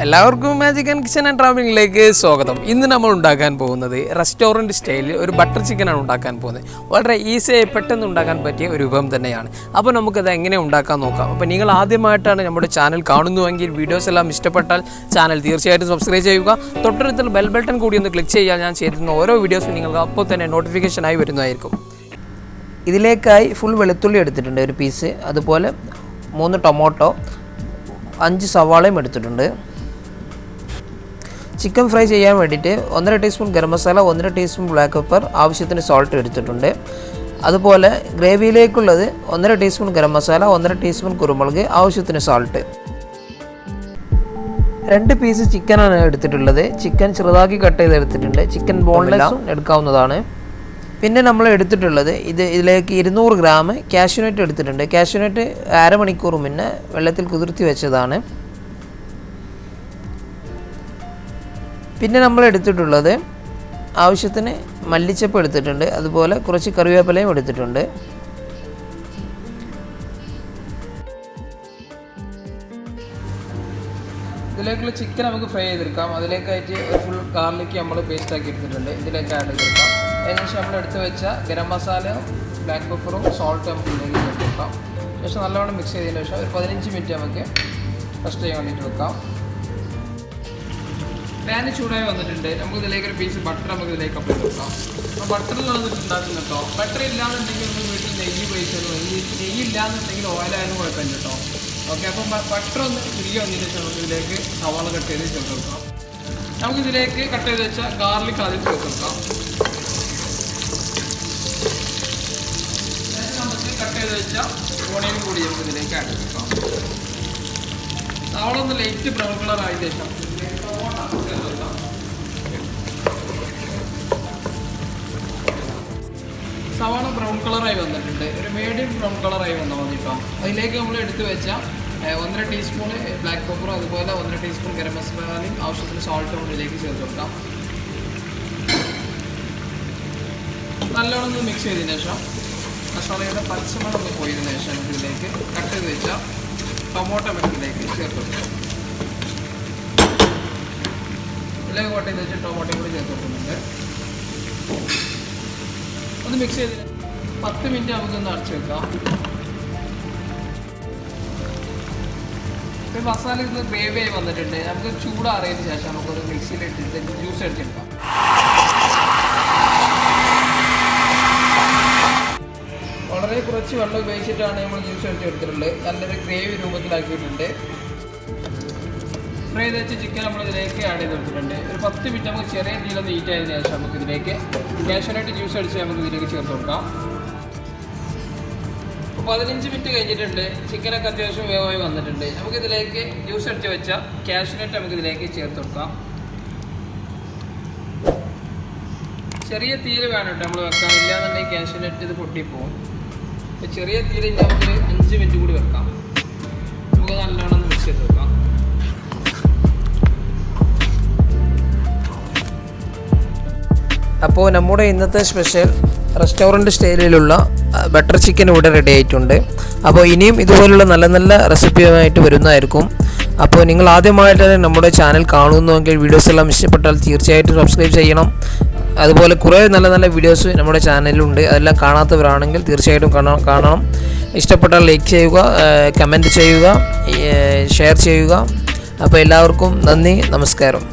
എല്ലാവർക്കും magic and kitchen and ട്രാവലിംഗിലേക്ക് സ്വാഗതം. ഇന്ന് നമ്മൾ ഉണ്ടാക്കാൻ പോകുന്നത് റെസ്റ്റോറൻറ്റ് സ്റ്റൈലിൽ ഒരു ബട്ടർ ചിക്കനാണ് ഉണ്ടാക്കാൻ പോകുന്നത്. വളരെ ഈസിയായി പെട്ടെന്ന് ഉണ്ടാക്കാൻ പറ്റിയ ഒരു വിഭവം തന്നെയാണ്. അപ്പോൾ നമുക്കത് എങ്ങനെ ഉണ്ടാക്കാൻ നോക്കാം. അപ്പോൾ നിങ്ങൾ ആദ്യമായിട്ടാണ് നമ്മുടെ ചാനൽ കാണുന്നുവെങ്കിൽ വീഡിയോസ് എല്ലാം ഇഷ്ടപ്പെട്ടാൽ ചാനൽ തീർച്ചയായിട്ടും സബ്സ്ക്രൈബ് ചെയ്യുക. തൊട്ടടുത്തുള്ള ബെൽ ബട്ടൺ കൂടി ഒന്ന് ക്ലിക്ക് ചെയ്യാൻ ഞാൻ ചെയ്തിരുന്ന ഓരോ വീഡിയോസും നിങ്ങൾക്ക് അപ്പോൾ തന്നെ നോട്ടിഫിക്കേഷനായി വരുന്നതായിരിക്കും. ഇതിലേക്കായി ഫുൾ വെളുത്തുള്ളി എടുത്തിട്ടുണ്ട് ഒരു പീസ്, അതുപോലെ 3 ടൊമാറ്റോ, 5 സവാളയും എടുത്തിട്ടുണ്ട്. ചിക്കൻ ഫ്രൈ ചെയ്യാൻ വേണ്ടിയിട്ട് 1.5 teaspoon garam masala, 1.5 teaspoon black pepper, ആവശ്യത്തിന് സോൾട്ട് എടുത്തിട്ടുണ്ട്. അതുപോലെ ഗ്രേവിയിലേക്കുള്ളത് 1.5 ടീസ്പൂൺ ഗരം മസാല, 1.5 ടീസ്പൂൺ കുരുമുളക്, ആവശ്യത്തിന് സോൾട്ട്. 2 പീസ് ചിക്കനാണ് എടുത്തിട്ടുള്ളത്. ചിക്കൻ ചെറുതാക്കി കട്ട് ചെയ്തെടുത്തിട്ടുണ്ട്. ചിക്കൻ ബോൺലെസ്സും എടുക്കാവുന്നതാണ്. പിന്നെ നമ്മൾ എടുത്തിട്ടുള്ളത് ഇതിലേക്ക് 200 ഗ്രാം കാഷ്യൂനട്ട് എടുത്തിട്ടുണ്ട്. കാഷ്യൂനട്ട് അരമണിക്കൂർ മുന്നേ വെള്ളത്തിൽ കുതിർത്തി വെച്ചതാണ്. പിന്നെ നമ്മൾ എടുത്തിട്ടുള്ളത് ആവശ്യത്തിന് മല്ലിച്ചപ്പ് എടുത്തിട്ടുണ്ട്. അതുപോലെ കുറച്ച് കറിവേപ്പിലയും എടുത്തിട്ടുണ്ട്. ഇതിലേക്കുള്ള ചിക്കൻ നമുക്ക് ഫ്രൈ ചെയ്തെടുക്കാം. അതിലേക്കായിട്ട് ഒരു ഫുൾ ഗാർലിക്ക് നമ്മൾ പേസ്റ്റ് ആക്കി എടുത്തിട്ടുണ്ട്. ഇതിലേക്ക് ആഡ് ചെയ്തെടുക്കാം. അതിനുശേഷം നമ്മൾ എടുത്ത് വെച്ച ഗരം മസാല, ബ്ലാക്ക് പെപ്പറും സോൾട്ടും നമുക്ക് ഇതിലേക്ക് ചേർത്തെടുക്കാം. ശേഷം നല്ലവണ്ണം മിക്സ് ചെയ്തതിന് ശേഷം ഒരു 15 മിനിറ്റ് നമുക്ക് റെസ്റ്റ് ചെയ്യാൻ വേണ്ടിയിട്ട് വെക്കാം. പാന് ചൂടായി വന്നിട്ടുണ്ട്. നമുക്ക് ഇതിലേക്ക് ഒരു പീസ് ബട്ടർ നമുക്ക് ഇതിലേക്ക് അപ്ലൈ കൊടുക്കാം. അപ്പോൾ ബട്ടറിൽ വന്നിട്ട് ഉണ്ടാക്കുന്നത് കേട്ടോ. ബട്ടർ ഇല്ലാന്നുണ്ടെങ്കിൽ നമുക്ക് വീട്ടിൽ നെയ്യ് ഉപയോഗിച്ചാലും നെയ്യ് ഇല്ലാന്നുണ്ടെങ്കിൽ ഓയിലായാലും കുഴപ്പമില്ല കേട്ടോ. ഓക്കെ, അപ്പം ബട്ടർ ഒന്ന് തിരികെ വന്നതിന് ശേഷം നമുക്ക് ഇതിലേക്ക് സവാള കട്ട് ചെയ്ത് ചേർത്ത് കൊടുക്കാം. നമുക്കിതിലേക്ക് കട്ട് ചെയ്ത് വെച്ചാൽ ഗാർലിക് ആദ്യം ചേർത്ത് കൊടുക്കാം. നമുക്ക് കട്ട് ചെയ്ത് വെച്ചാൽ ഓണിയനും കൂടി നമുക്ക് ഇതിലേക്ക് ആഡ് കൊടുക്കാം. സവാള ഒന്ന് ലൈറ്റ് ബ്രൗൺ കളർ ആയ ശേഷം സവാള ബ്രൗൺ കളറായി വന്നിട്ടുണ്ട്. ഒരു മീഡിയം ബ്രൗൺ കളറായി വന്നാൽ മതി കേട്ടോ. അതിലേക്ക് നമ്മൾ എടുത്ത് വെച്ച 1.5 ടീസ്പൂൺ ബ്ലാക്ക് പെപ്പറും അതുപോലെ 1.5 ടീസ്പൂൺ ഗരം മസാലയും ആവശ്യത്തിന് സോൾട്ടും കൂടി ഇതിലേക്ക് ചേർത്ത് കൊടുക്കാം. നല്ലോണം ഒന്ന് മിക്സ് ചെയ്തതിന് ശേഷം മസാലയുടെ പച്ചമണം ഒന്ന് പോയതിനു ശേഷം നമുക്ക് ഇതിലേക്ക് കട്ട് ചെയ്ത് വെച്ച ടൊമാറ്റോ ഇതിലേക്ക് ചേർത്ത് കൊടുക്കാം. ഇതിലേക്ക് കട്ട് ചെയ്ത് വെച്ച് ടൊമാറ്റോ കൂടി ചേർത്ത് കൊടുക്കുന്നുണ്ട്. ഒന്ന് മിക്സ് ചെയ്ത് 10 മിനിറ്റ് നമുക്കൊന്ന് അടച്ചു വെക്കാം. ഇപ്പോൾ മസാല ഇന്ന് ഗ്രേവി ആയി വന്നിട്ടുണ്ട്. നമുക്ക് ചൂടാറിയതിന് ശേഷം നമുക്കൊന്ന് മിക്സിയിലിട്ടിട്ട് ജ്യൂസ് അടിച്ചെടുക്കാം. വളരെ കുറച്ച് വെള്ളം ഉപയോഗിച്ചിട്ടാണ് നമ്മൾ ജ്യൂസ് അടിച്ചെടുത്തിട്ടുള്ളത്. നല്ലൊരു ഗ്രേവി രൂപത്തിലാക്കിയിട്ടുണ്ട്. ഫ്രൈ ചെയ്ത് വെച്ച് ചിക്കൻ നമ്മൾ ഇതിലേക്ക് ആഡ് ചെയ്ത് കൊടുത്തിട്ടുണ്ട്. ഒരു 10 മിനിറ്റ് നമുക്ക് ചെറിയ തീയിലൊന്ന് ഹീറ്റ് ആയതിനു ശേഷം നമുക്ക് ഇതിലേക്ക് കാഷ്യൂനട്ട് ജ്യൂസ് അടിച്ച് നമുക്ക് ഇതിലേക്ക് ചേർത്ത് കൊടുക്കാം. അപ്പോൾ 15 മിനിറ്റ് കഴിഞ്ഞിട്ടുണ്ട്. ചിക്കനൊക്കെ അത്യാവശ്യം വേഗമായി വന്നിട്ടുണ്ട്. നമുക്കിതിലേക്ക് ജ്യൂസ് അടിച്ച് വെച്ച കാഷ്യൂനട്ട് നമുക്ക് ഇതിലേക്ക് ചേർത്ത് കൊടുക്കാം. ചെറിയ തീയിൽ വേണം കേട്ടോ നമ്മൾ വെക്കാം. ഇല്ലാന്നുണ്ടെങ്കിൽ കാഷ്യൂനട്ട് ഇത് പൊട്ടിപ്പോവും. അപ്പോൾ ചെറിയ തീയിൽ നമുക്കൊരു 5 മിനിറ്റ് കൂടി വെക്കാം. നമുക്ക് നല്ലോണം മിക്സ് ചെയ്ത് വെക്കാം. അപ്പോൾ നമ്മുടെ ഇന്നത്തെ സ്പെഷ്യൽ റെസ്റ്റോറൻറ്റ് സ്റ്റൈലിലുള്ള ബട്ടർ ചിക്കൻ ഇവിടെ റെഡി ആയിട്ടുണ്ട്. അപ്പോൾ ഇനിയും ഇതുപോലുള്ള നല്ല നല്ല റെസിപ്പിയുമായിട്ട് വരുന്നതായിരിക്കും. അപ്പോൾ നിങ്ങൾ ആദ്യമായിട്ട് നമ്മുടെ ചാനൽ കാണുന്നുവെങ്കിൽ വീഡിയോസ് എല്ലാം ഇഷ്ടപ്പെട്ടാൽ തീർച്ചയായിട്ടും സബ്സ്ക്രൈബ് ചെയ്യണം. അതുപോലെ കുറേ നല്ല നല്ല വീഡിയോസ് നമ്മുടെ ചാനലിലുണ്ട്. അതെല്ലാം കാണാത്തവരാണെങ്കിൽ തീർച്ചയായിട്ടും കാണണം. ഇഷ്ടപ്പെട്ടാൽ ലൈക്ക് ചെയ്യുക, കമൻറ്റ് ചെയ്യുക, ഷെയർ ചെയ്യുക. അപ്പോൾ എല്ലാവർക്കും നന്ദി, നമസ്കാരം.